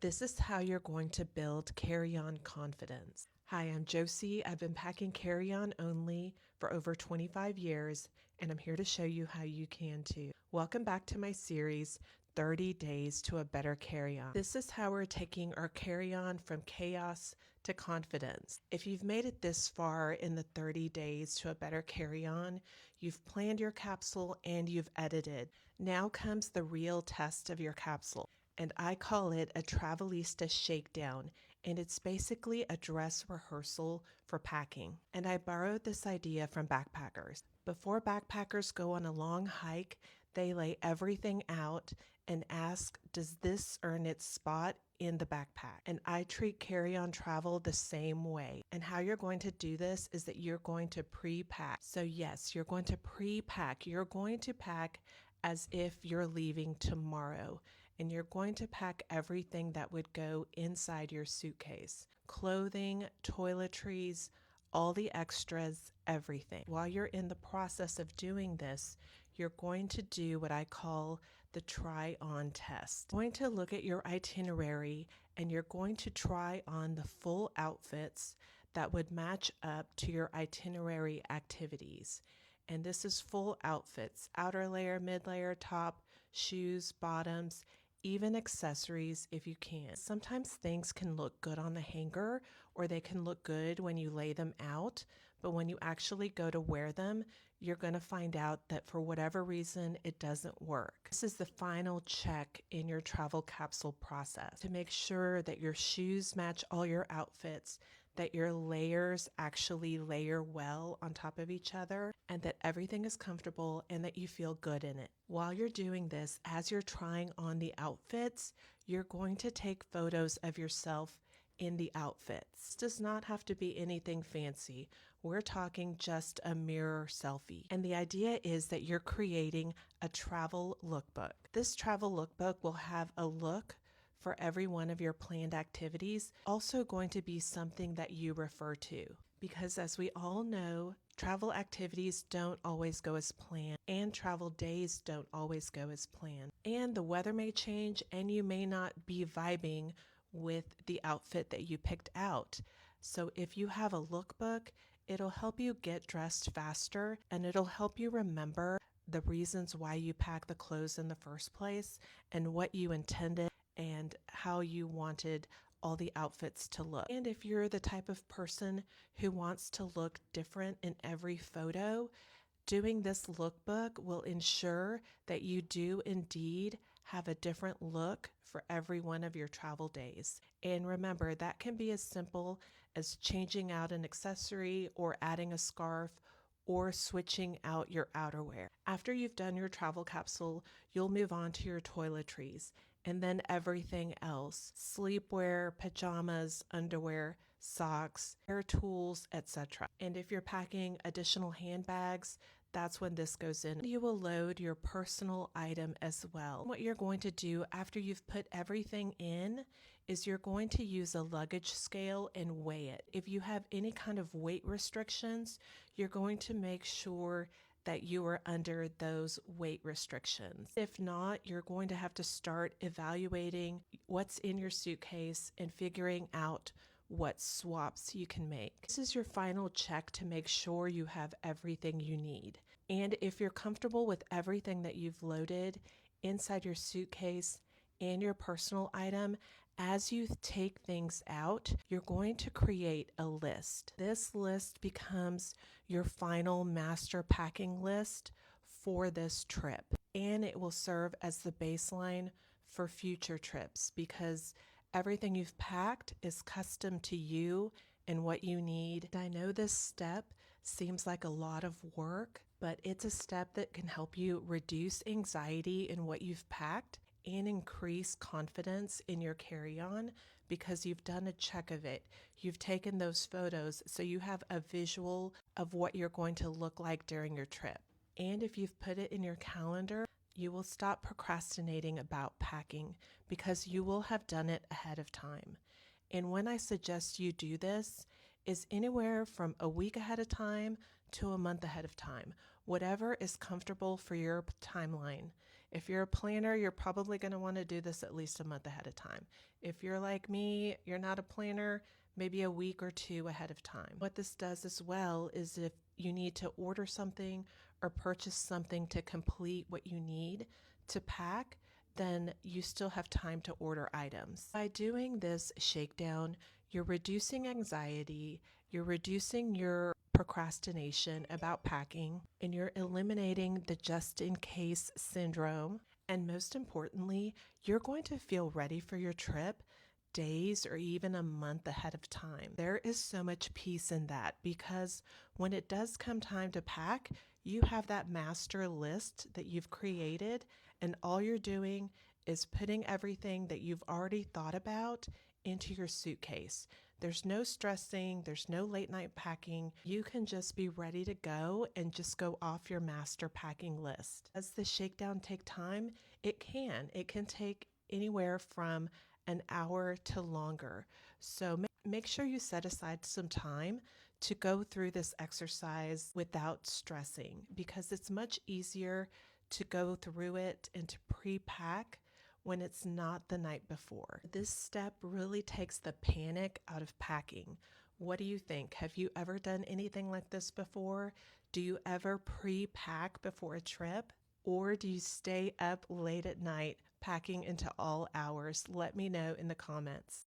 This is how you're going to build carry-on confidence. Hi, I'm Josie. I've been packing carry-on only for over 25 years, and I'm here to show you how you can too. Welcome back to my series, 30 Days to a Better Carry-On. This is how we're taking our carry-on from chaos to confidence. If you've made it this far in the 30 Days to a Better Carry-On, you've planned your capsule and you've edited. Now comes the real test of your capsule, and I call it a travelista shakedown, and it's basically a dress rehearsal for packing. And I borrowed this idea from backpackers. Before backpackers go on a long hike, they lay everything out and ask, does this earn its spot in the backpack? And I treat carry-on travel the same way. And how you're going to do this is that you're going to pre-pack. So yes, you're going to pre-pack. You're going to pack as if you're leaving tomorrow, and you're going to pack everything that would go inside your suitcase. Clothing, toiletries, all the extras, everything. While you're in the process of doing this, you're going to do what I call the try on test. You're going to look at your itinerary and you're going to try on the full outfits that would match up to your itinerary activities. And this is full outfits: outer layer, mid layer, top, shoes, bottoms, even accessories if you can. Sometimes things can look good on the hanger, or they can look good when you lay them out, but when you actually go to wear them, you're going to find out that for whatever reason, it doesn't work. This is the final check in your travel capsule process to make sure that your shoes match all your outfits, that your layers actually layer well on top of each other, and that everything is comfortable and that you feel good in it. While you're doing this, as you're trying on the outfits, you're going to take photos of yourself in the outfits. This does not have to be anything fancy. We're talking just a mirror selfie. And the idea is that you're creating a travel lookbook. This travel lookbook will have a look for every one of your planned activities, also going to be something that you refer to. Because as we all know, travel activities don't always go as planned, and travel days don't always go as planned. And the weather may change, and you may not be vibing with the outfit that you picked out. So if you have a lookbook, it'll help you get dressed faster, and it'll help you remember the reasons why you packed the clothes in the first place and what you intended and how you wanted all the outfits to look. And if you're the type of person who wants to look different in every photo, doing this lookbook will ensure that you do indeed have a different look for every one of your travel days. And remember, that can be as simple as changing out an accessory or adding a scarf or switching out your outerwear. After you've done your travel capsule, you'll move on to your toiletries, and then everything else: sleepwear, pajamas, underwear, socks, hair tools, etc. And if you're packing additional handbags, that's when this goes in. You will load your personal item as well. What you're going to do after you've put everything in is you're going to use a luggage scale and weigh it. If you have any kind of weight restrictions, you're going to make sure that you are under those weight restrictions. If not, you're going to have to start evaluating what's in your suitcase and figuring out what swaps you can make. This is your final check to make sure you have everything you need. And if you're comfortable with everything that you've loaded inside your suitcase and your personal item, as you take things out, you're going to create a list. This list becomes your final master packing list for this trip, and it will serve as the baseline for future trips because everything you've packed is custom to you and what you need. I know this step seems like a lot of work, but it's a step that can help you reduce anxiety in what you've packed and increase confidence in your carry-on because you've done a check of it. You've taken those photos so you have a visual of what you're going to look like during your trip. And if you've put it in your calendar, you will stop procrastinating about packing because you will have done it ahead of time. And when I suggest you do this is anywhere from a week ahead of time to a month ahead of time, whatever is comfortable for your timeline. If you're a planner, you're probably going to want to do this at least a month ahead of time. If you're like me, you're not a planner, maybe a week or two ahead of time. What this does as well is if you need to order something or purchase something to complete what you need to pack, then you still have time to order items. By doing this shakedown, you're reducing anxiety, you're reducing your procrastination about packing, and you're eliminating the just in case syndrome. And most importantly, you're going to feel ready for your trip days or even a month ahead of time. There is so much peace in that because when it does come time to pack, you have that master list that you've created, and all you're doing is putting everything that you've already thought about into your suitcase. There's no stressing, there's no late night packing. You can just be ready to go and just go off your master packing list. Does the shakedown take time? It can. It can take anywhere from an hour to longer. So make sure you set aside some time to go through this exercise without stressing because it's much easier to go through it and to pre-pack when it's not the night before. This step really takes the panic out of packing. What do you think? Have you ever done anything like this before? Do you ever pre-pack before a trip? Or do you stay up late at night packing into all hours? Let me know in the comments.